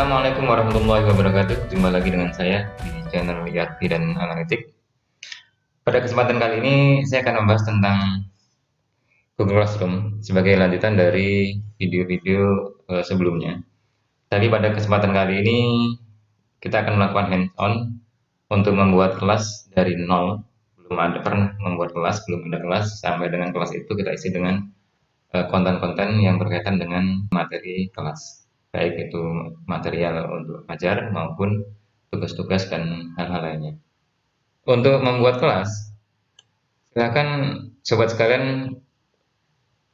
Assalamualaikum warahmatullahi wabarakatuh. Jumpa lagi dengan saya di channel ERP dan Analitik. Pada kesempatan kali ini saya akan membahas tentang Google Classroom sebagai lanjutan dari video-video sebelumnya. Tapi pada kesempatan kali ini kita akan melakukan hands-on untuk membuat kelas dari nol. Belum ada pernah membuat kelas, belum ada kelas, sampai dengan kelas itu kita isi dengan konten-konten yang berkaitan dengan materi kelas, baik itu material untuk ajar maupun tugas-tugas dan hal-hal lainnya. Untuk membuat kelas, silakan sobat sekalian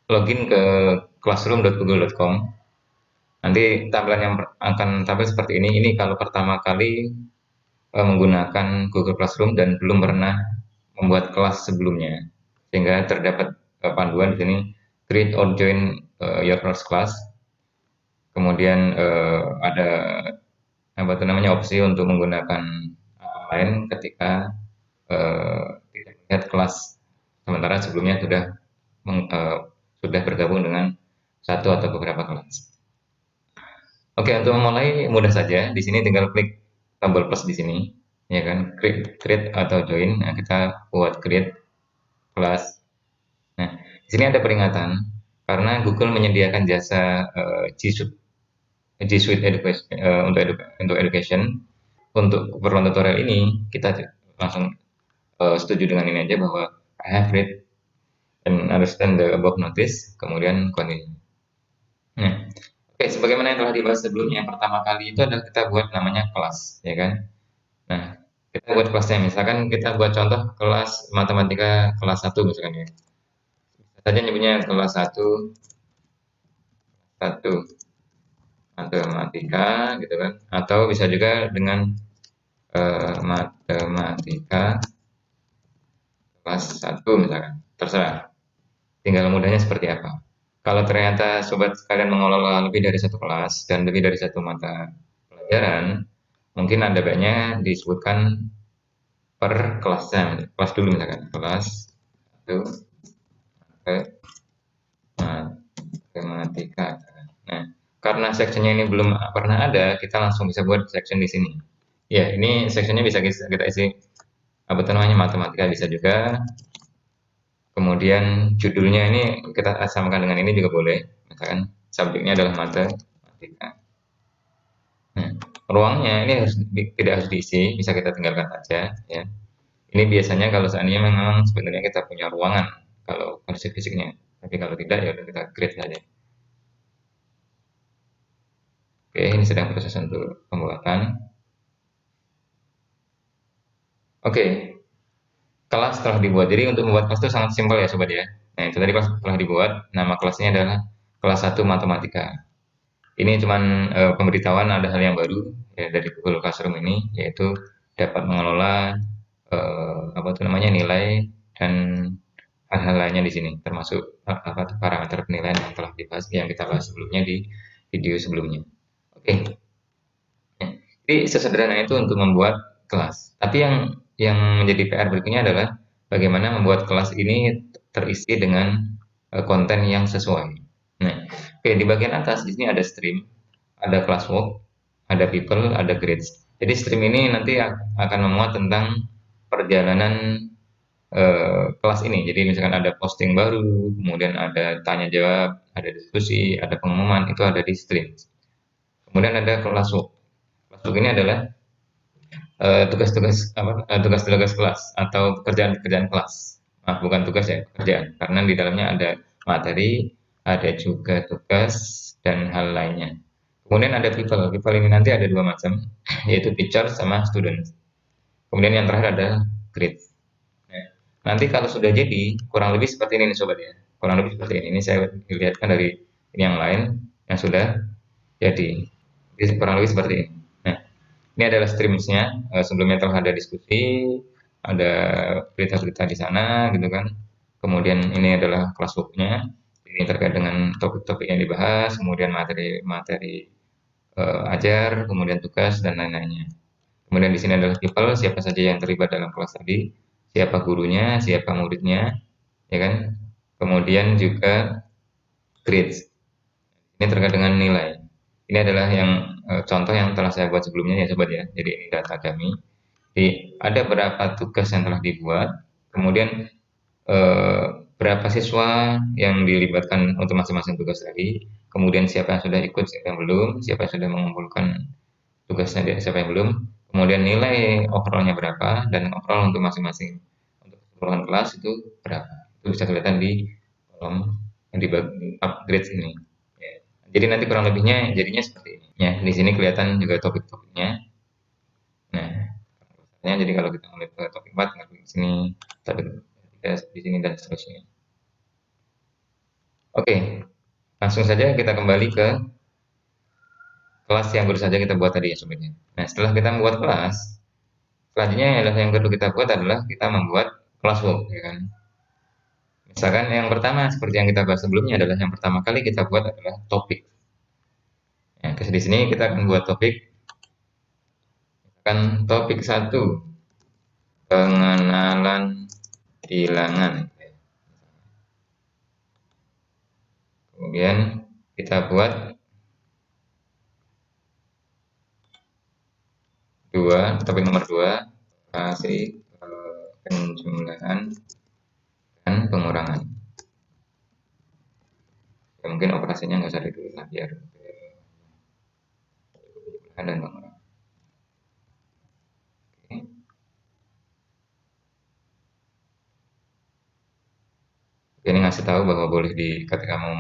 login ke classroom.google.com. Nanti tampilan yang akan tampil seperti ini. Ini kalau pertama kali menggunakan Google Classroom dan belum pernah membuat kelas sebelumnya, sehingga terdapat panduan di sini create or join your first class. Kemudian ada apa itu namanya opsi untuk menggunakan lain ketika tidak melihat kelas, sementara sebelumnya sudah bergabung dengan satu atau beberapa kelas. Oke, untuk memulai mudah saja. Di sini tinggal klik tombol plus di sini, ya kan, create atau join. Nah, kita buat create kelas. Nah, di sini ada peringatan karena Google menyediakan jasa G Suite Education, untuk education. Untuk keperluan tutorial ini kita langsung setuju dengan ini aja, bahwa I have read and understand the above notice, kemudian continue. Nah, oke, sebagaimana yang telah dibahas sebelumnya, pertama kali itu adalah kita buat namanya kelas, ya kan. Nah, kita buat kelasnya, misalkan kita buat contoh kelas matematika kelas 1 misalkan, ya. Bisa saja nyebutnya kelas 1 matematika gitu kan, atau bisa juga dengan matematika kelas 1 misalkan, terserah, tinggal mudahnya seperti apa. Kalau ternyata sobat sekalian mengelola lebih dari satu kelas dan lebih dari satu mata pelajaran, mungkin ada baiknya disebutkan per kelasnya. Kelas dulu misalkan, kelas 1 matematika. Nah, karena sectionnya ini belum pernah ada, kita langsung bisa buat section di sini. Ya, ini sectionnya bisa kita isi apa namanya, matematika bisa juga. Kemudian judulnya ini kita samakan dengan ini juga boleh, misalkan subjeknya adalah matematika. Nah, ruangnya ini tidak harus diisi, bisa kita tinggalkan saja, ya. Ini biasanya kalau seandainya memang sebenarnya kita punya ruangan, kalau kondisi fisiknya. Tapi kalau tidak, ya udah kita create saja. Oke, ini sedang proses untuk pembuatan. Oke, kelas telah dibuat. Jadi untuk membuat kelas itu sangat simpel ya sobat, ya. Nah, itu tadi kelas telah dibuat. Nama kelasnya adalah kelas 1 matematika. Ini cuman pemberitahuan ada hal yang baru ya dari Google Classroom ini, yaitu dapat mengelola apa itu namanya, nilai dan hal-hal lainnya di sini, termasuk parameter penilaian yang telah dibahas, yang kita bahas sebelumnya di video sebelumnya. Oke. Ya, jadi sesederhana itu untuk membuat kelas. Tapi yang menjadi PR berikutnya adalah bagaimana membuat kelas ini terisi dengan konten yang sesuai. Nah, oke, di bagian atas di sini ada stream, ada classwork, ada people, ada grades. Jadi stream ini nanti akan memuat tentang perjalanan kelas ini. Jadi misalkan ada posting baru, kemudian ada tanya jawab, ada diskusi, ada pengumuman, itu ada di stream. Kemudian ada classwork. Classwork ini adalah tugas-tugas kelas atau pekerjaan-pekerjaan kelas. Nah, bukan tugas ya, pekerjaan. Karena di dalamnya ada materi, ada juga tugas dan hal lainnya. Kemudian ada people. People ini nanti ada dua macam, yaitu teacher sama student. Kemudian yang terakhir ada grade. Nah, nanti kalau sudah jadi, kurang lebih seperti ini nih sobat, ya. Kurang lebih seperti ini. Ini saya lihatkan dari ini yang lain yang sudah jadi. Jadi kurang lebih seperti ini. Nah, ini adalah streamsnya. Sebelumnya telah ada diskusi, ada berita-berita di sana, gitu kan. Kemudian ini adalah classwork-nya. Ini terkait dengan topik-topik yang dibahas, kemudian materi-materi ajar, kemudian tugas dan lain-lainnya. Kemudian di sini adalah people, siapa saja yang terlibat dalam kelas tadi, siapa gurunya, siapa muridnya, ya kan. Kemudian juga grades. Ini terkait dengan nilai. Ini adalah yang contoh yang telah saya buat sebelumnya ya sobat ya. Jadi ini data kami. Jadi ada berapa tugas yang telah dibuat, kemudian eh, berapa siswa yang dilibatkan untuk masing-masing tugas tadi, kemudian siapa yang sudah ikut, siapa yang belum, siapa yang sudah mengumpulkan tugasnya, siapa yang belum, kemudian nilai overallnya berapa, dan overall untuk masing-masing untuk keseluruhan kelas itu berapa. Itu bisa kelihatan di kolom yang di upgrade ini. Ya. Jadi nanti kurang lebihnya jadinya seperti ini. Ya, di sini kelihatan juga topik-topiknya. Nah, jadi kalau kita melihat ke topik 4, di sini, topik 3 di sini dan seterusnya. Oke, langsung saja kita kembali ke kelas yang baru saja kita buat tadi ya sobatnya. Nah, setelah kita membuat kelas, selanjutnya yang kedua kita buat adalah kita membuat classwork, ya kan. Misalkan yang pertama seperti yang kita bahas sebelumnya adalah yang pertama kali kita buat adalah topik. Nah, di sini kita akan buat topik, kan topik 1, pengenalan bilangan. Kemudian kita buat topik nomor 2, kasih penjumlahan dan pengurangan. Ya, mungkin operasinya nggak usah ditulis lah biar penjumlahan dan pengurangan. Oke. Ini ngasih tahu bahwa boleh ketika mau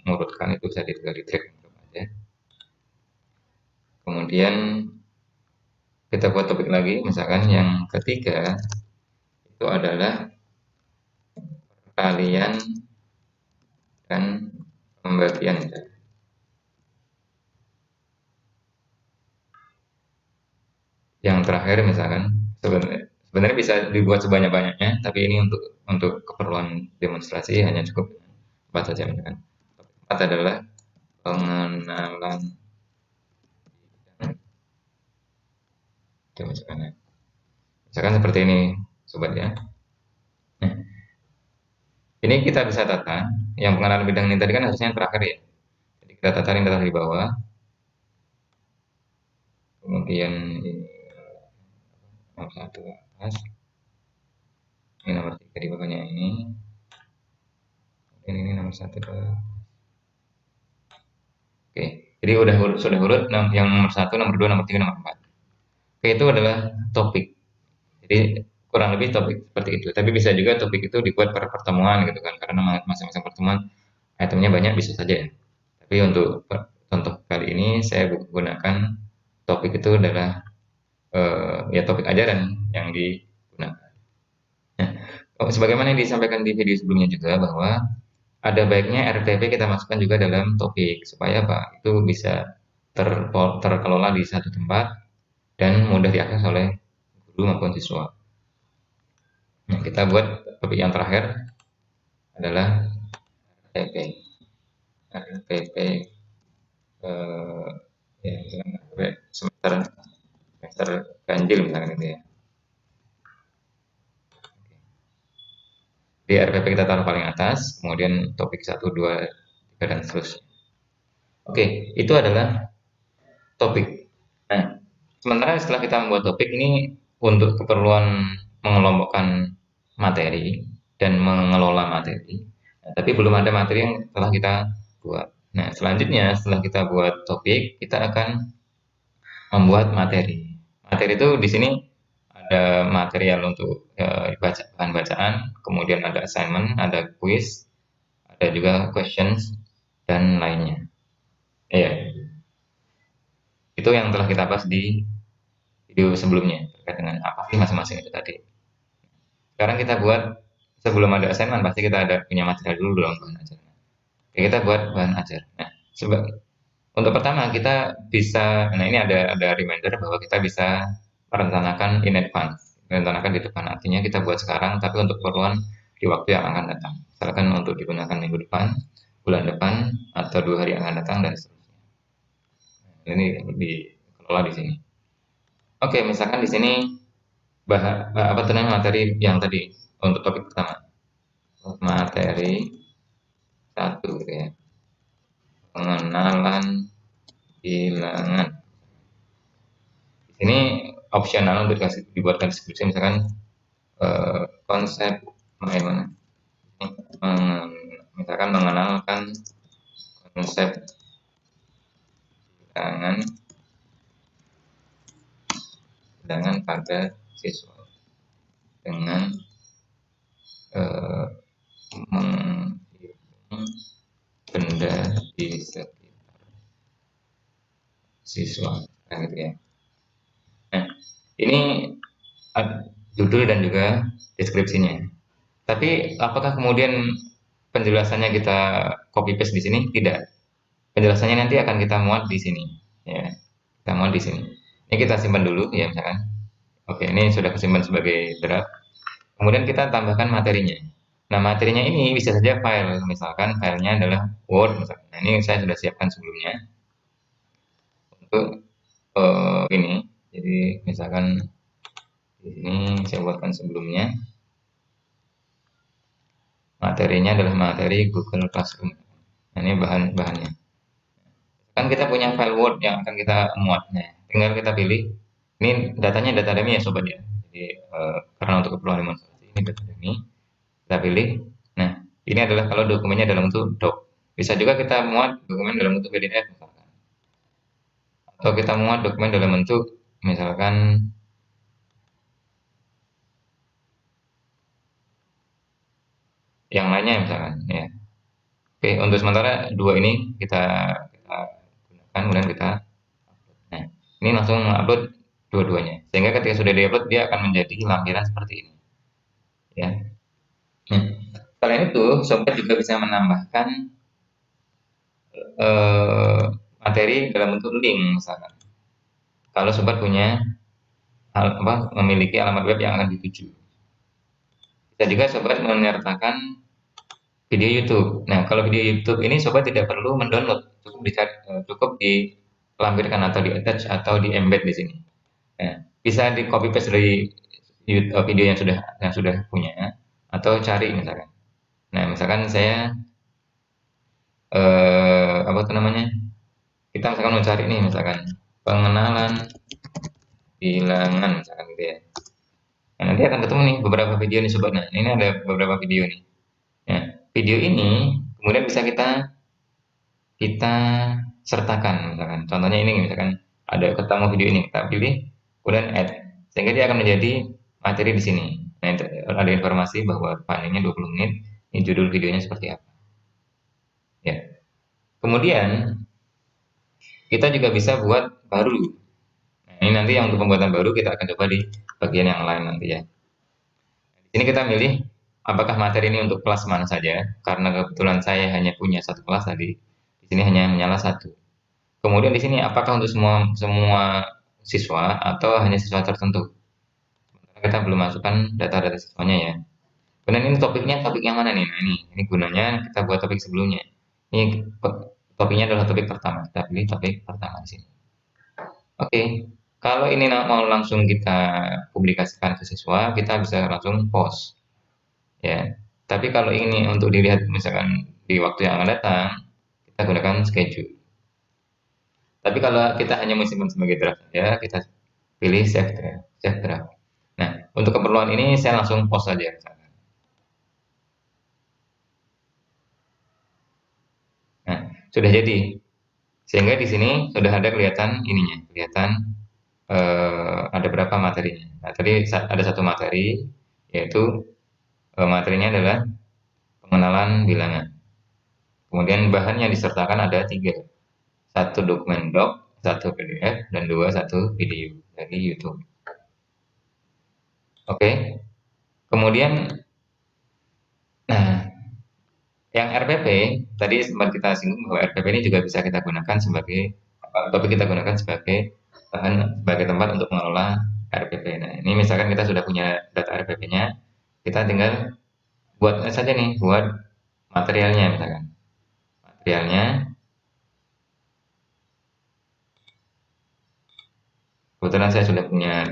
mengurutkan itu bisa tinggal di drag aja. Kemudian kita buat topik lagi, misalkan yang ketiga itu adalah perkalian dan pembagian. Yang terakhir misalkan sebenarnya bisa dibuat sebanyak-banyaknya, tapi ini untuk keperluan demonstrasi hanya cukup 4 saja misalkan. Topik 4 adalah pengenalan misalkan, misalkan seperti ini sobat ya. Nah, ini kita bisa tata. Yang pengenalan bidang ini tadi kan harusnya yang terakhir ya. Jadi kita tata yang terlihat di bawah. Kemudian ini nomor 1 atas. Ini nomor 3 di bawahnya ini. Kemudian ini nomor 1 ke. Oke. Jadi sudah urut yang nomor 1, nomor 2, nomor 3, nomor 4. Oke, itu adalah topik. Jadi kurang lebih topik seperti itu. Tapi bisa juga topik itu dibuat per pertemuan gitu kan. Karena masing-masing pertemuan itemnya banyak bisa saja ya. Tapi untuk contoh kali ini saya gunakan topik itu adalah ya topik ajaran yang digunakan. Nah, sebagaimana yang disampaikan di video sebelumnya juga bahwa ada baiknya RTP kita masukkan juga dalam topik supaya apa? Itu bisa terkelola di satu tempat dan mudah diakses oleh guru maupun siswa. Nah, kita buat topik yang terakhir adalah RTP. RTP ya misalnya semester semester ganjil misalnya gitu ya. Di RPP kita taruh paling atas, kemudian topik 1, 2, 3, dan seterusnya. Oke, itu adalah topik. Nah, sementara setelah kita membuat topik ini untuk keperluan mengelompokkan materi dan mengelola materi, nah, tapi belum ada materi yang telah kita buat. Nah, selanjutnya setelah kita buat topik, kita akan membuat materi. Materi itu di sini ada material untuk bahan bacaan, kemudian ada assignment, ada quiz, ada juga questions dan lainnya. Iya, itu yang telah kita bahas di video sebelumnya terkait dengan apa sih masing-masing itu tadi. Sekarang kita buat sebelum ada assignment pasti kita ada punya material dulu dalam bahan ajar. Oke, kita buat bahan ajar. Nah, untuk pertama kita bisa, nah ini ada reminder bahwa kita bisa merencanakan in advance, merencanakan di depan. Artinya kita buat sekarang, tapi untuk keperluan di waktu yang akan datang. Misalkan untuk digunakan minggu depan, bulan depan, atau 2 hari yang akan datang dan seterusnya. Nah, ini dikelola di sini. Oke, misalkan di sini apa namanya materi yang tadi untuk topik pertama, materi 1 gitu ya, pengenalan bilangan. Ini opsional untuk dibuatkan deskripsi, misalkan konsep bagaimana misalkan mengenalkan konsep bilangan pada siswa dengan menghitung benda di sekitar siswa, nah, gitu ya. Nah, ini judul dan juga deskripsinya. Tapi apakah kemudian penjelasannya kita copy paste di sini? Tidak. Penjelasannya nanti akan kita muat di sini. Ya, kita muat di sini. Ini kita simpan dulu ya misalkan. Oke, ini sudah kesimpan sebagai draft. Kemudian kita tambahkan materinya. Nah, materinya ini bisa saja file. Misalkan filenya adalah Word. Misalkan. Nah, ini saya sudah siapkan sebelumnya untuk ini. Jadi misalkan di sini saya buatkan sebelumnya. Materinya adalah materi Google Classroom. Nah, ini bahannya. Kan kita punya file Word yang akan kita muat. Nah, tinggal kita pilih. Ini datanya data dummy ya sobat ya. Jadi karena untuk keperluan demonstrasi ini data dummy. Kita pilih. Nah, ini adalah kalau dokumennya dalam bentuk doc. Bisa juga kita muat dokumen dalam bentuk PDF misalkan. Atau kita muat dokumen dalam bentuk misalkan yang lainnya misalkan ya. Oke, untuk sementara dua ini kita gunakan kemudian kita. Nah, ini langsung upload dua-duanya. Sehingga ketika sudah diupload dia akan menjadi lampiran seperti ini. Ya. Nah, selain itu, sobat juga bisa menambahkan materi dalam bentuk link misalkan. Kalau sobat punya memiliki alamat web yang akan dituju. Bisa juga sobat menyertakan video YouTube. Nah, kalau video YouTube ini sobat tidak perlu mendownload, cukup dilampirkan atau di attach atau di embed di sini. Nah, bisa di copy paste dari video yang sudah punya atau cari misalkan. Nah, misalkan saya apa itu namanya? Kita misalkan mau cari nih misalkan pengenalan bilangan misalkan gitu ya. Nah, nanti akan ketemu nih beberapa video nih sobat. Nah, ini ada beberapa video nih. Nah, video ini kemudian bisa kita kita sertakan misalkan. Contohnya ini misalkan ada ketemu video ini kita pilih kemudian add sehingga dia akan menjadi materi di sini. Nah, ada informasi bahwa panjangnya 20 menit. Ini judul videonya seperti apa. Ya. Kemudian kita juga bisa buat baru. Nah, ini nanti yang untuk pembuatan baru kita akan coba di bagian yang lain nanti ya. Di sini kita milih apakah materi ini untuk kelas mana saja. Karena kebetulan saya hanya punya satu kelas tadi. Di sini hanya menyala satu. Kemudian di sini apakah untuk semua semua siswa atau hanya siswa tertentu. Kita belum masukkan data-data siswanya ya. Kemudian ini topiknya topik yang mana nih? Nah, ini gunanya kita buat topik sebelumnya. Ini topiknya adalah topik pertama. Kita pilih topik pertama di sini. Oke, kalau ini mau langsung kita publikasikan ke siswa, kita bisa langsung post, ya. Tapi kalau ini untuk dilihat misalkan di waktu yang akan datang, kita gunakan schedule. Tapi kalau kita hanya simpan sebagai draft saja, kita pilih save draft, save draft. Nah, untuk keperluan ini saya langsung post saja. Nah, sudah jadi. Sehingga di sini sudah ada kelihatan ininya, kelihatan ada berapa materinya. Nah, tadi ada satu materi, yaitu materinya adalah pengenalan bilangan. Kemudian bahan yang disertakan ada tiga, satu dokumen doc, satu PDF, dan satu video dari YouTube. Oke, kemudian, nah, yang RPP tadi sempat kita singgung bahwa RPP ini juga bisa kita gunakan sebagai topik kita gunakan sebagai bahan sebagai tempat untuk mengelola RPP. Nah, ini misalkan kita sudah punya data RPP-nya, kita tinggal buat saja nih, buat materialnya misalkan. Materialnya, kebetulan saya sudah punya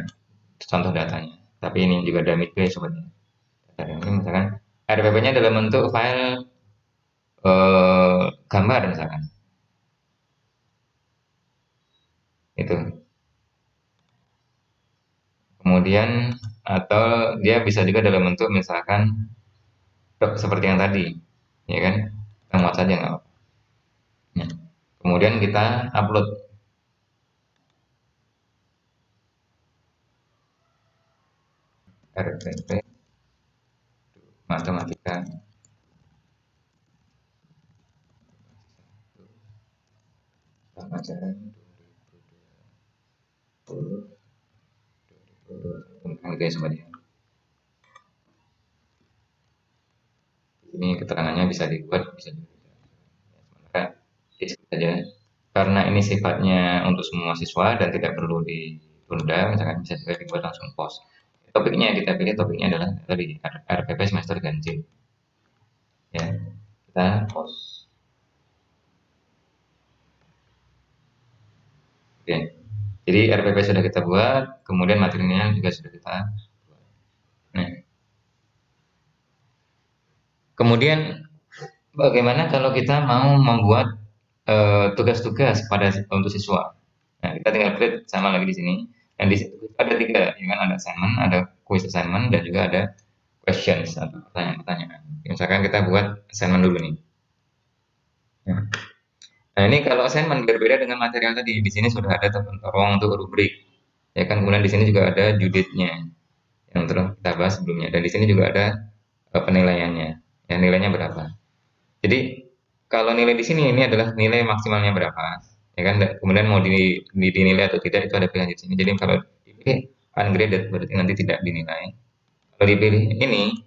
contoh datanya, tapi ini juga ada midway sobatnya. Data ini misalkan RPP-nya dalam bentuk file gambar misalkan. itu. Kemudian atau dia bisa juga dalam bentuk misalkan seperti yang tadi, ya kan? Kita muat saja nggak apa-apa. Nah, kemudian kita upload RPP matematika pelajaran 2020 tentang gitu ya sobat ya. Ini keterangannya bisa dibuat, bisa dibuat. Sementara skip saja. Karena ini sifatnya untuk semua siswa dan tidak perlu ditunda, misalkan bisa juga dibuat langsung post. Topiknya yang kita pilih topiknya adalah tadi RPP semester ganjil. Ya, kita post. Oke. Jadi RPP sudah kita buat, kemudian materinya juga sudah kita buat. Nah, kemudian bagaimana kalau kita mau membuat tugas-tugas pada untuk siswa? Nah, kita tinggal klik sama lagi di sini. Dan di situ ada tiga, ya kan? Ada assignment, ada quiz assignment, dan juga ada questions atau pertanyaan-pertanyaan. Misalkan kita buat assignment dulu nih. Nah, nah, ini kalau assignment berbeda dengan material tadi. Di sini sudah ada ruang untuk rubrik. Ya kan, kemudian di sini juga ada juditnya yang telah kita bahas sebelumnya. Dan di sini juga ada penilaiannya. Ya, nilainya berapa. Jadi kalau nilai di sini ini adalah nilai maksimalnya berapa, ya kan? Kemudian mau dinilai atau tidak itu ada pilihan di sini. Jadi kalau dipilih ungraded berarti nanti tidak dinilai. Kalau dipilih ini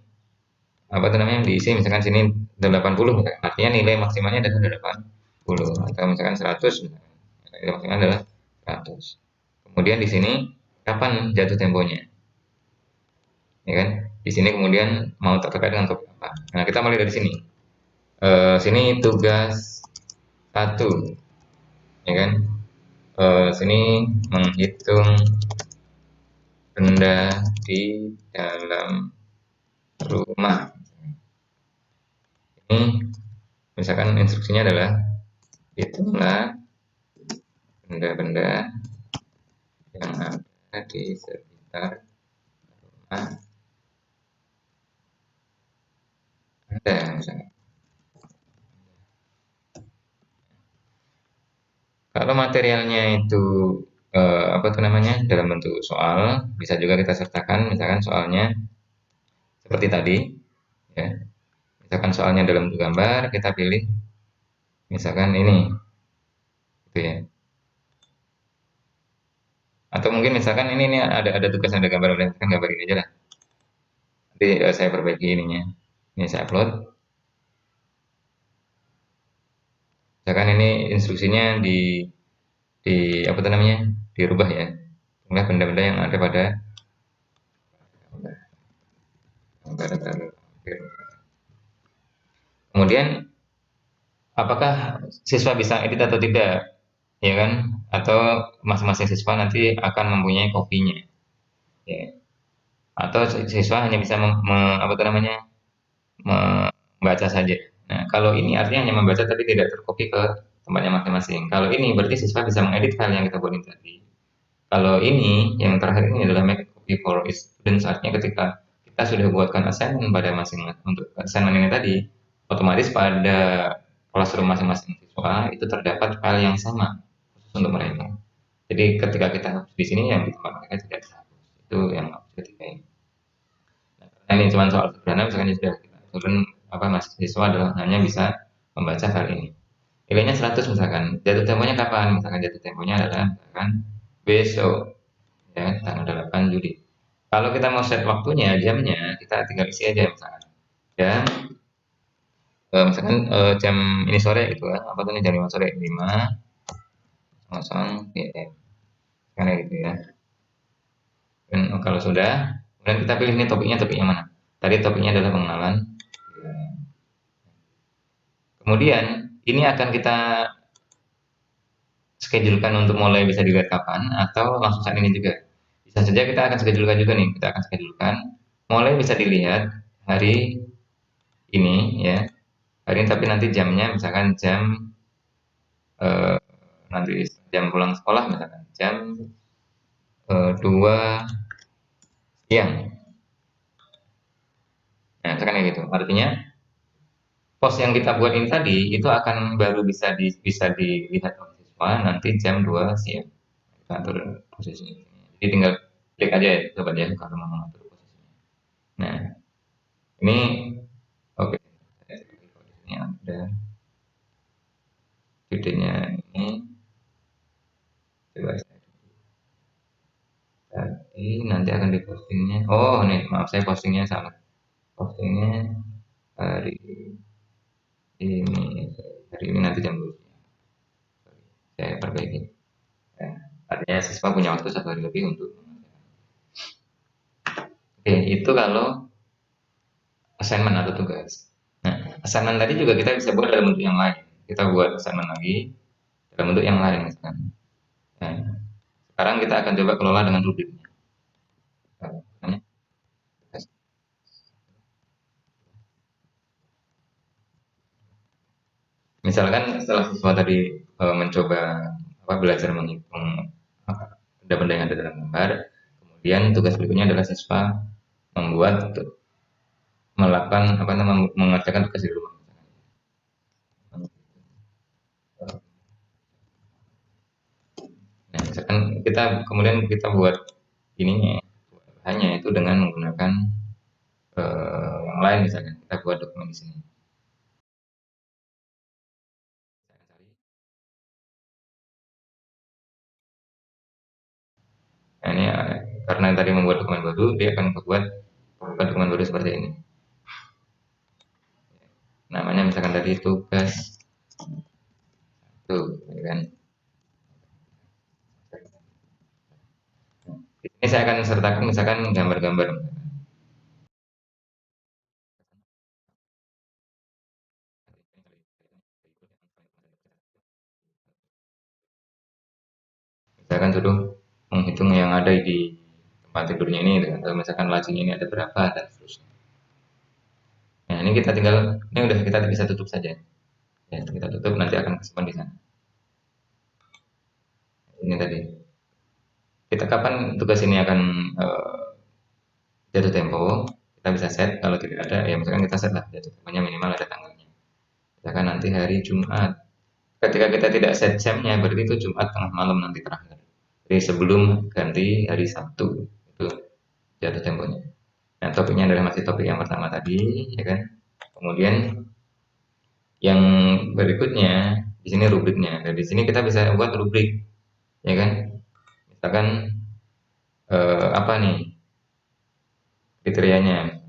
apa tuh namanya diisi misalkan sini 80 misalkan, artinya nilai maksimalnya adalah 80 atau misalkan 100 misalkan. Nilai maksimalnya adalah 100. Kemudian di sini kapan jatuh temponya, ya kan? Di sini kemudian mau terkait dengan topik apa. Nah, kita mulai dari sini. Sini tugas satu, ya kan? Sini menghitung benda di dalam rumah. Ini misalkan instruksinya adalah hitunglah benda-benda yang ada di sekitar rumah Anda misalnya. Kalau materialnya itu apa tuh namanya dalam bentuk soal, bisa juga kita sertakan misalkan soalnya seperti tadi, ya. Misalkan soalnya dalam bentuk gambar, kita pilih misalkan ini, gitu ya. Atau mungkin misalkan ini ada tugas ada gambar, udah kan gambar ini aja lah. Nanti saya perbaiki ininya. Ini saya upload. Misalkan ini instruksinya di apa tuh namanya dirubah ya. Jumlah benda-benda yang ada pada gambar. Kemudian apakah siswa bisa edit atau tidak, ya kan? Atau masing-masing siswa nanti akan mempunyai kopinya, ya. Atau siswa hanya bisa apa tuh namanya membaca saja. Nah, kalau ini artinya hanya membaca tapi tidak terkopi ke tempatnya masing-masing. Kalau ini berarti siswa bisa mengedit file yang kita buatin tadi. Kalau ini yang terakhir ini adalah make a copy for students, artinya ketika kita sudah buatkan assignment pada masing-masing untuk assignment ini tadi, otomatis pada classroom masing-masing siswa itu terdapat file yang sama khusus untuk mereka. Jadi ketika kita hapus di sini yang di tempat mereka tidak terhapus. Itu yang hapus ketika ini. Nah, ini cuma soal sederhana, misalkan sudah kita turun apa mahasiswa adalah hanya bisa membaca file ini. Nilainya 100 misalkan. Jatuh temponya kapan? Misalkan jatuh temponya adalah misalkan besok, ya tanggal 8 Juli. Kalau kita mau set waktunya, jamnya, kita tinggal isi aja misalkan. Jam misalkan jam ini sore gitu ya. Apa tuh jam 5 sore 5:00 PM. Karena gitu ya. Dan kalau sudah, kemudian kita pilih ini topiknya mana. Tadi topiknya adalah pengenalan. Kemudian ini akan kita schedulekan untuk mulai bisa dilihat kapan atau langsung saat ini juga. Bisa saja kita akan schedulekan juga nih, kita akan schedulekan mulai bisa dilihat hari ini ya. Hari ini tapi nanti jamnya misalkan jam nanti jam pulang sekolah misalkan jam 2 siang. Nah, misalkan kayak gitu. Artinya pos yang kita buat ini tadi itu akan baru bisa dilihat oleh siswa nanti jam 2 siang. Kita atur posisinya. Jadi tinggal klik aja ya, sobat ya kalau mau mengatur posisinya. Nah, ini oke. Ini ada videonya ini. Coba tadi nanti akan dipostingnya. Oh, nih maaf saya postingnya salah. Postingnya hari ini. Hari ini nanti jam 2 siang. Saya perbaiki. Ya, artinya siswa punya waktu 1 hari lebih untuk oke, itu kalau assignment atau tugas. Nah, assignment tadi juga kita bisa buat dalam bentuk yang lain. Kita buat assignment lagi dalam bentuk yang lain misalkan. Nah, sekarang kita akan coba kelola dengan rubriknya. Nah, misalkan setelah siswa tadi mencoba belajar menghitung benda-benda yang ada dalam gambar, kemudian tugas berikutnya adalah siswa membuat melakukan mengerjakan tugas di rumah. Nah, misalkan kita buat ininya hanya itu dengan menggunakan yang lain misalkan kita buat dokumen di sini. Nah, ini karena tadi membuat dokumen baru, dia akan membuat dokumen baru seperti ini. Namanya misalkan tadi tugas tuh, ya kan. Ini saya akan sertakan misalkan gambar-gambar. Misalkan suruh menghitung yang ada di tempat tidurnya ini, atau misalkan lacinya ini ada berapa dan seterusnya. Nah, ini kita tinggal, ini udah kita bisa tutup saja. Ya, kita tutup nanti akan kesimpan di sana. Ini tadi. Kita kapan tugas ini akan jatuh tempo? Kita bisa set kalau tidak ada, ya misalkan kita set lah jatuh temponya minimal ada tanggalnya. Misalkan nanti hari Jumat. Ketika kita tidak set jamnya, berarti itu Jumat tengah malam nanti terakhir. Jadi sebelum ganti hari Sabtu itu jatuh temponya. Nah, topiknya adalah masih topik yang pertama tadi, ya kan? Kemudian yang berikutnya di sini rubriknya. Dan di sini kita bisa buat rubrik, ya kan? Misalkan apa nih kriterianya?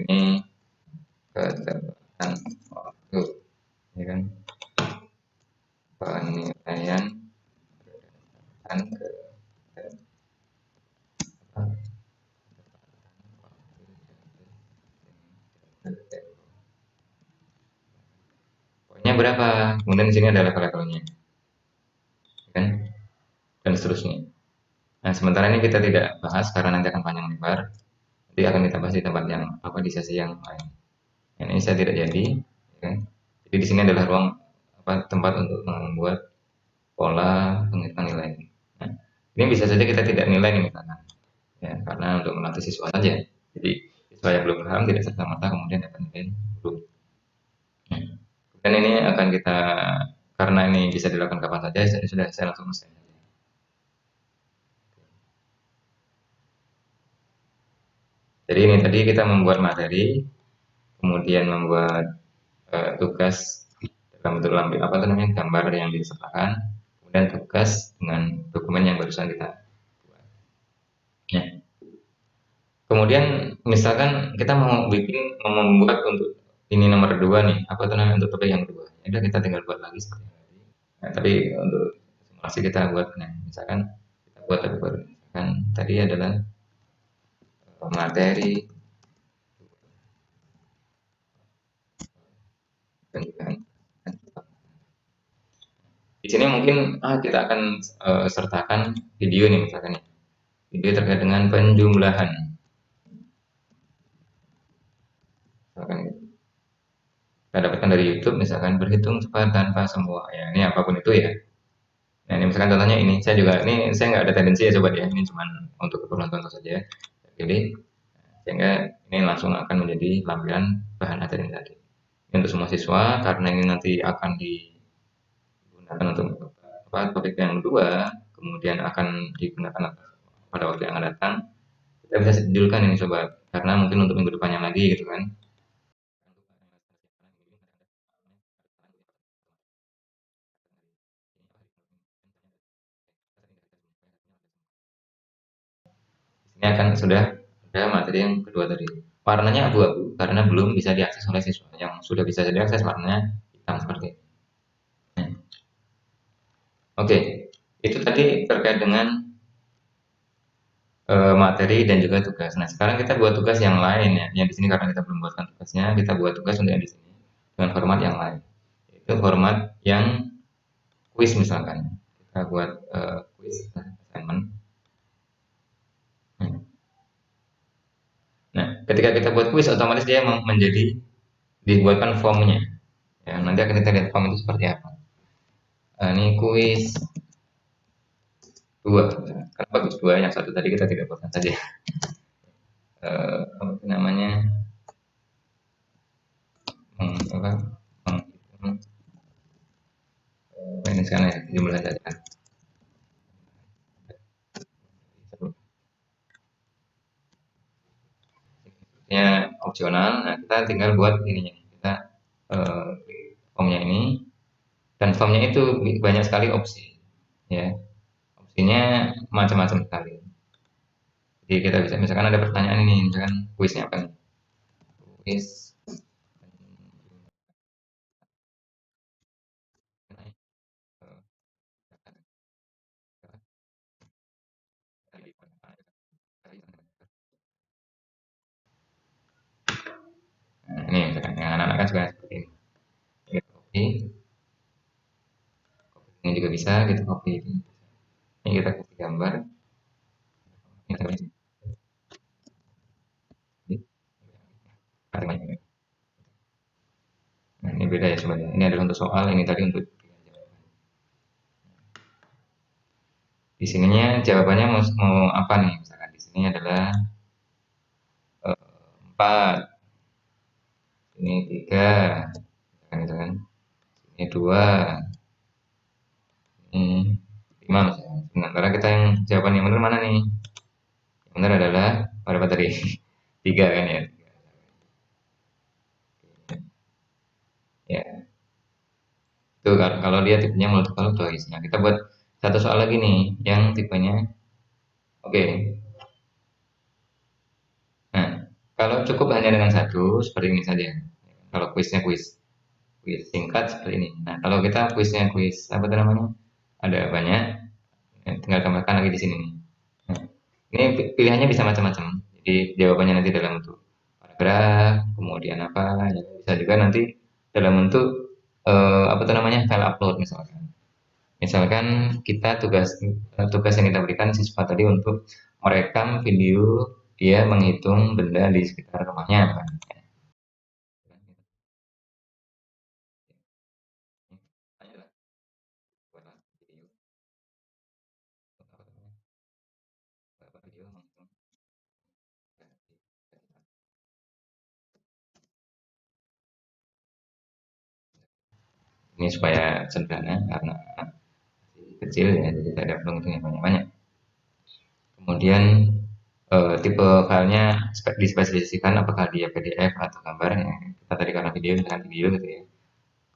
Ini ketepatan waktu, ya kan? Penilaian kan ke poinnya berapa? Kemudian di sini ada level-levelnya, ya kan? Dan seterusnya. Nah, sementara ini kita tidak bahas karena nanti akan panjang lebar. Nanti akan kita bahas di tempat yang di sesi yang lain. Ini saya tidak jadi, ya kan? Jadi di sini adalah ruang tempat untuk membuat pola penghitungan nilai. Nah, ini bisa saja kita tidak nilai nih misalkan, ya, karena untuk melatih siswa saja. Jadi siswa yang belum paham tidak serta merta kemudian dapat nilai buruk. Nah, dan ini akan kita karena ini bisa dilakukan kapan saja, sudah saya langsung selesai. Jadi ini tadi kita membuat materi, kemudian membuat tugas dalam bentuk gambar yang disertakan, kemudian tugas dengan dokumen yang barusan kita buat. Ya. Kemudian misalkan kita mau membuat untuk ini nomor 2 nih, apa itu namanya untuk topik yang kedua. Ya udah kita tinggal buat lagi seperti ini. Nah, tapi untuk simulasi kita buat, nah, misalkan kita buat topik baru. Misalkan tadi adalah materi pendidikan. Di sini mungkin kita akan sertakan video nih misalkan ya. Video terkait dengan penjumlahan. Misalkan kita dapatkan dari YouTube misalkan berhitung cepat tanpa semua ya, ini apapun itu ya. Nah, ini misalkan contohnya ini, saya juga ini saya nggak ada tendensi ya sobat ya, ini cuman untuk keperluan contoh saja. Jadi sehingga ini langsung akan menjadi lampiran bahan ajar ini tadi. Ini untuk semua siswa karena ini nanti akan digunakan untuk topik yang kedua, kemudian akan digunakan pada waktu yang akan datang. Kita bisa judulkan ini sobat, karena mungkin untuk minggu depannya lagi gitu kan. Ini akan sudah ada materi yang kedua tadi. Warnanya abu-abu karena belum bisa diakses oleh siswa. Yang sudah bisa diakses warnanya hitam seperti ini. Nah, oke, itu tadi terkait dengan materi dan juga tugas. Nah, sekarang kita buat tugas yang lain ya. Yang di sini karena kita belum buatkan tugasnya, kita buat tugas untuk yang di sini dengan format yang lain. Itu format yang quiz misalkan. Kita buat quiz assignment. Nah, ketika kita buat quiz, otomatis dia menjadi dibuatkan formnya. Ya, nanti akan kita lihat form itu seperti apa. Ini quiz dua, kan bagus dua, yang satu tadi kita tidak buatkan saja. Apa namanya? Apa? Ini sekarang ya jumlah data. Ya opsional. Nah, kita tinggal buat ininya. Kita eh, formnya ini dan formnya itu banyak sekali opsi. Ya, opsinya macam-macam sekali. Jadi kita bisa misalkan ada pertanyaan ini, misalkan kuisnya apa nih? Kuis nah, ini misalkan yang anak-anak kan suka seperti ini. Kita copy, ini juga bisa kita copy ini. Ini kita kasih gambar. Ini kita kasih. Nah, ini beda ya sebenarnya. Ini adalah untuk soal, ini tadi untuk di sininya jawabannya mau apa nih? Misalkan di sini adalah 4, ini 3, gitu kan. Ini 2, ini 5 misalnya. Sementara kita yang jawaban yang benar mana nih? Yang benar adalah berapa tadi? 3 kan ya. Ya, itu kalau dia tipenya multiple choice. Nah, kita buat satu soal lagi nih yang tipenya oke. Okay. Nah, kalau cukup hanya dengan satu seperti ini saja. Kalau kuisnya kuis singkat seperti ini. Nah, kalau kita kuisnya kuis apa itu namanya? Ada banyak, tinggal tambahkan lagi di sini nih. Nah, ini pilihannya bisa macam-macam. Jadi jawabannya nanti dalam bentuk paragraf, kemudian apa, ya, bisa juga nanti dalam bentuk apa itu namanya file upload misalkan. Misalkan kita tugas yang kita berikan siswa tadi untuk merekam video dia menghitung benda di sekitar rumahnya kan. Ini supaya sederhana karena kecil ya, jadi tidak perlu yang banyak-banyak. Kemudian tipe filenya dispesifikasikan apakah dia PDF atau gambar ya. Kita tadi karena video misalkan video gitu ya.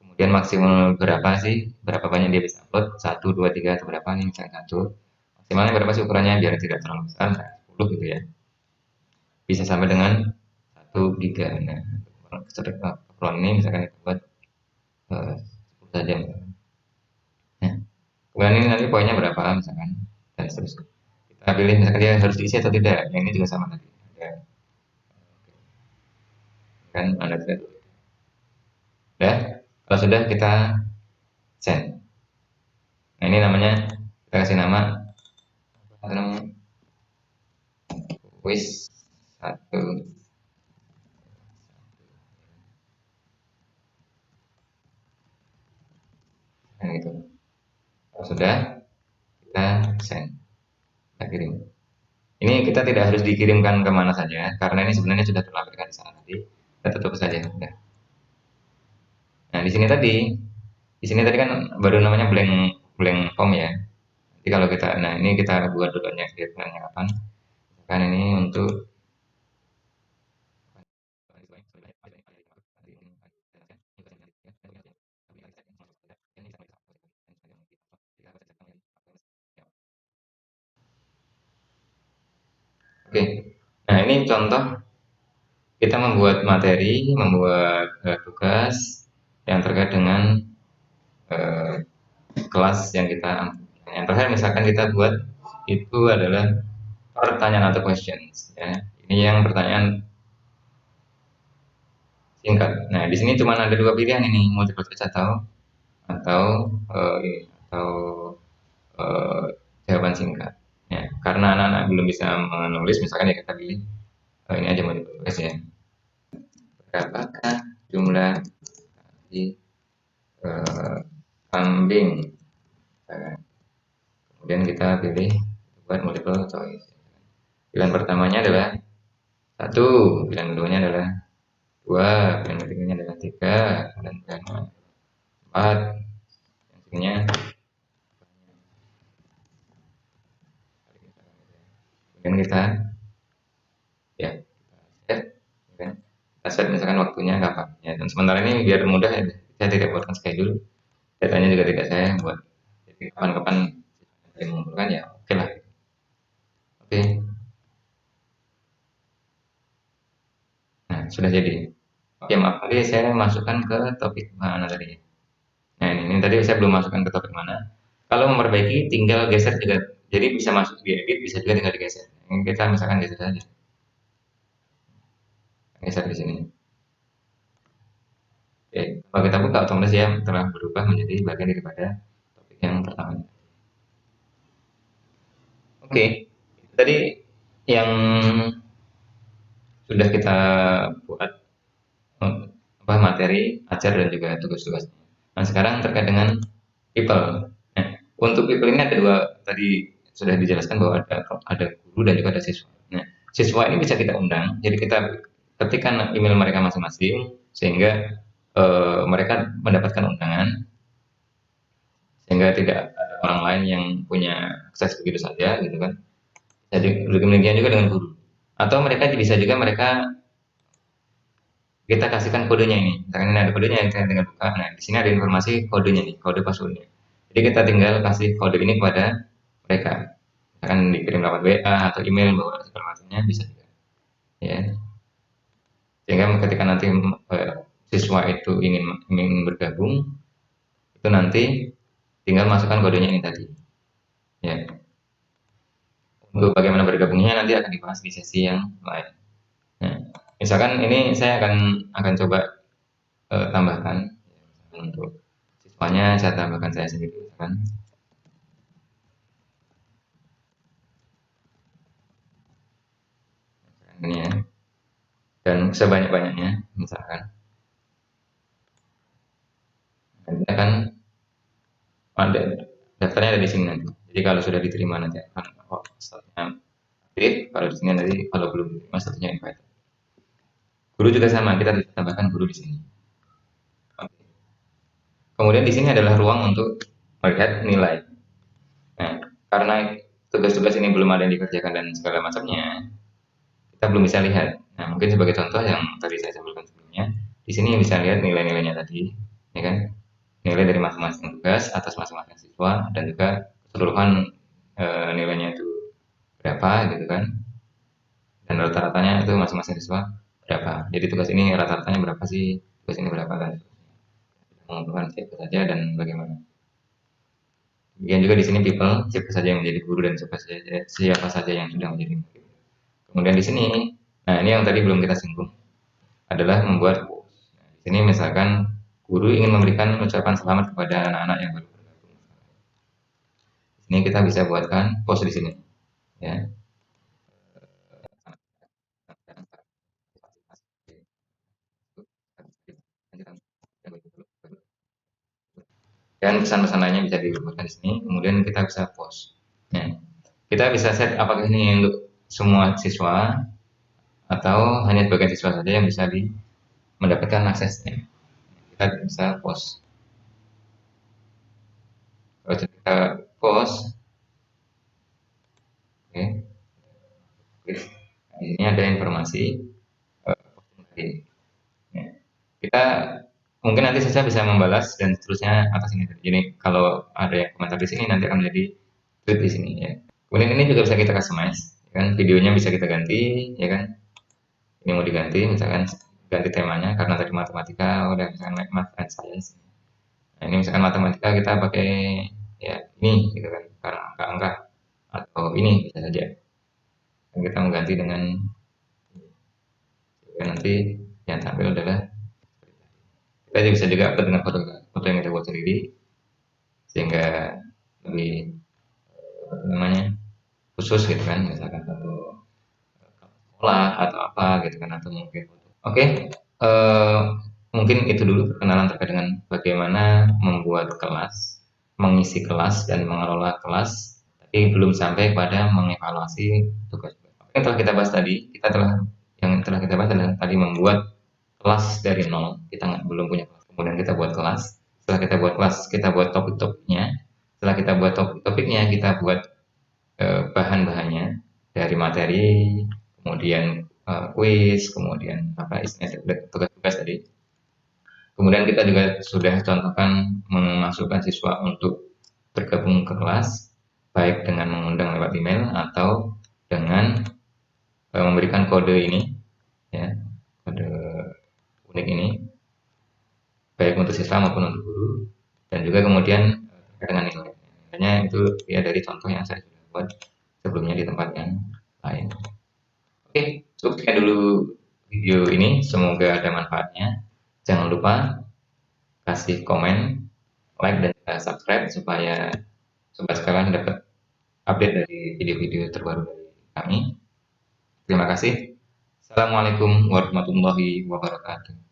Kemudian maksimal berapa sih? Berapa banyak dia bisa upload? Satu, dua, tiga atau berapa nih misalkan satu. Maksimalnya berapa sih ukurannya biar tidak terlalu besar? 10 gitu ya. Bisa sampai dengan 1 giga. Nah, keperluan ini misalkan kita buat 10 saja. Nah, kemudian ini nanti poinnya berapa misalkan dan seterusnya. Kita pilih misalkan dia harus diisi atau tidak. Yang ini juga sama tadi. Ya, kan Anda tidak. Ya, kalau sudah kita send. Nah, ini namanya kita kasih nama apa namanya? Quiz satu. gitu. Kalau sudah, kita send, kita kirim. Ini kita tidak harus dikirimkan kemana saja, karena ini sebenarnya sudah terlampirkan di sana tadi. Kita tutup saja. Udah. Nah, di sini tadi kan baru namanya blank blank form ya. Jadi kalau kita, nah ini kita buat dulunya kira-kira kapan? Kan ini untuk Oke. Nah, ini contoh kita membuat materi, membuat tugas yang terkait dengan eh, kelas yang kita ambil. Yang terakhir misalkan kita buat itu adalah pertanyaan atau questions ya. Ini yang pertanyaan singkat. Nah, di sini cuma ada dua pilihan ini, multiple choice atau atau jawaban singkat. Ya, karena anak-anak belum bisa menulis, misalkan ya kita pilih ini aja multiple choice ya. Berapakah jumlah di kambing? Kemudian kita pilih buat multiple choice. Pilihan pertamanya adalah satu, pilihan keduanya adalah dua, pilihan ketiganya adalah tiga, dan pilihan empat, yang kemudian kita ya set, ya kan? Kita set misalkan waktunya kapan ya. Dan sementara ini biar mudah ya, saya tidak buatkan schedule, datanya juga tidak saya buat. Jadi kapan-kapan saya mengumpulkan ya oke lah. Oke, nah sudah jadi. Oke, maaf tadi saya masukkan ke topik mana tadi. Nah, ini tadi saya belum masukkan ke topik mana. Kalau memperbaiki tinggal geser juga. Jadi bisa masuk di edit, bisa juga tinggal digeser. Ini kita misalkan geser saja. Geser di sini. Oke, kalau kita buka otomatis ya telah berubah menjadi bagian daripada topik yang pertama. Oke, itu tadi yang sudah kita buat apa materi, ajar dan juga tugas-tugasnya. Nah, sekarang terkait dengan people. Nah, untuk people ini ada dua, tadi sudah dijelaskan bahwa ada guru dan juga ada siswa. Nah, siswa ini bisa kita undang, jadi kita ketikkan email mereka masing-masing sehingga mereka mendapatkan undangan, sehingga tidak ada orang lain yang punya akses begitu saja gitu kan. Jadi demikian juga dengan guru. Atau mereka bisa juga kita kasihkan kodenya ini. Misalkan ini ada kodenya yang kita tinggal buka. Nah, di sini ada informasi kodenya nih, kode passwordnya. Jadi kita tinggal kasih kode ini kepada mereka. Misalkan dikirim lewat WA atau email bahwa segala macamnya bisa juga. Ya. Sehingga ketika nanti siswa itu ingin bergabung, itu nanti tinggal masukkan kodenya ini tadi. Ya. Untuk bagaimana bergabungnya nanti akan dibahas di sesi yang lain. Nah, misalkan ini saya akan coba tambahkan untuk siswanya, saya tambahkan saya sendiri misalkan ini ya, dan sebanyak-banyaknya misalkan nanti akan ada daftarnya ada di sini nanti. Jadi kalau sudah diterima nanti akan statusnya update, kalau di sini nanti kalau belum diterima statusnya invite. Guru juga sama, kita tambahkan guru di sini. Kemudian di sini adalah ruang untuk melihat nilai. Nah, karena tugas-tugas ini belum ada yang dikerjakan dan segala macamnya, kita belum bisa lihat. Nah, mungkin sebagai contoh yang tadi saya sampaikan sebelumnya, di sini bisa lihat nilai-nilainya tadi, ya kan? Nilai dari masing-masing tugas atas masing-masing siswa dan juga keseluruhan nilainya itu berapa gitu kan? Dan rata-ratanya itu masing-masing siswa berapa. Jadi tugas ini rata-ratanya berapa sih? Tugas ini berapa kan? Mengumpulkan siapa saja dan bagaimana. Kemudian juga di sini people, siapa saja yang menjadi guru dan siapa saja yang sudah menjadi murid. Kemudian di sini, nah ini yang tadi belum kita singgung, adalah membuat post. Nah, di sini misalkan guru ingin memberikan ucapan selamat kepada anak-anak yang baru bergabung. Di sini kita bisa buatkan post di sini, ya. dan pesan-pesan lainnya bisa dibuatkan di sini. Kemudian kita bisa post. Nah, kita bisa set apakah ini untuk semua siswa atau hanya sebagian siswa saja yang bisa mendapatkan aksesnya. Kita bisa post. Kalau kita post, oke, nah, ini ada informasi posting tadi. Ya. Kita mungkin nanti saja bisa membalas dan seterusnya atas ini. Jadi kalau ada yang komentar di sini nanti akan menjadi tweet di sini ya. Kemudian ini juga bisa kita customize, ya kan? Videonya bisa kita ganti, ya kan? Ini mau diganti, misalkan ganti temanya karena tadi matematika udah misalkan math and science. Nah, ini misalkan matematika kita pakai ya ini gitu kan, karena angka-angka atau ini bisa saja. Dan kita mengganti dengan ya, nanti yang tampil adalah kita bisa juga upload dengan foto yang kita buat sendiri sehingga lebih apa namanya khusus gitu kan, misalkan foto sekolah atau apa gitu kan, atau mungkin oke, mungkin itu dulu perkenalan terkait dengan bagaimana membuat kelas, mengisi kelas dan mengelola kelas, tapi belum sampai pada mengevaluasi tugas. Yang telah kita bahas tadi, yang telah kita bahas adalah tadi membuat kelas dari nol. Kita belum punya kelas, kemudian kita buat kelas. Setelah kita buat kelas, kita buat topik-topiknya. Setelah kita buat topik-topiknya, kita buat bahan-bahannya dari materi, kemudian kuis, kemudian apa istilahnya tugas-tugas tadi. Kemudian kita juga sudah contohkan memasukkan siswa untuk bergabung ke kelas, baik dengan mengundang lewat email atau dengan memberikan kode ini, ya, kode unik ini, baik untuk siswa maupun untuk guru, dan juga kemudian terkait dengan nilai. Nilainya itu ya dari contoh yang saya sudah buat sebelumnya di tempat yang lain. Oke, cukup sekian dulu video ini. Semoga ada manfaatnya. Jangan lupa kasih komen, like, dan juga subscribe supaya sobat sekalian dapat update dari video-video terbaru dari kami. Terima kasih. Assalamualaikum warahmatullahi wabarakatuh.